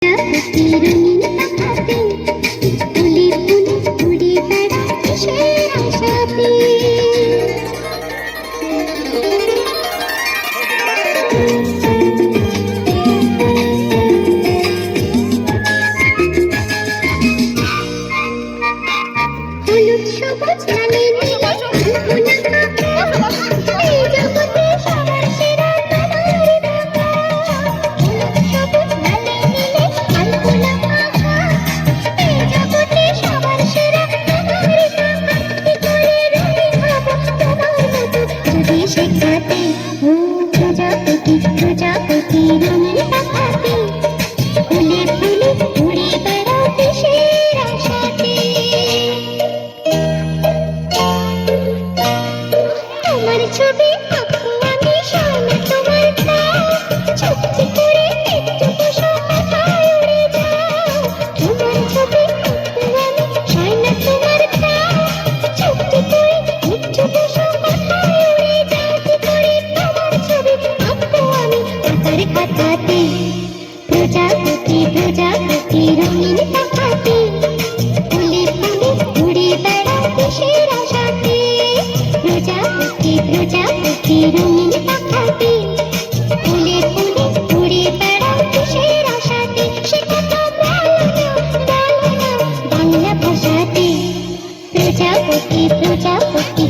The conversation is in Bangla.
প্রজাপতি রঙিন পাখাতে ফুলে ফুলে উড়ে বেড়াও কিসের আশাতে। তোমার ছবি আঁকবো আমি সামনে তোমার গায়ে, চুপটি করে একটু বসো মাথায় উড়ে যাও। তোমার ছবি আঁকবো আমি সামনে তোমার গায়ে, চুপটি করে একটু বসো মাথায় উড়ে যাও। কি করে তোমার ছবি আঁকবো আমি আঁকার খাতাতে। প্রজাপতি প্রজাপতি রঙিন পাখাতে ফুলে ফুলে উড়ে বেড়াও কিসের আশাতে। প্রজাপতি প্রজাপতি রঙিন পাখাতে ফুলে ফুলে উড়ে বেড়াও কিসের আশাতে। সে কথা বলো না বাংলা ভাষাতে। প্রজাপতি প্রজাপতি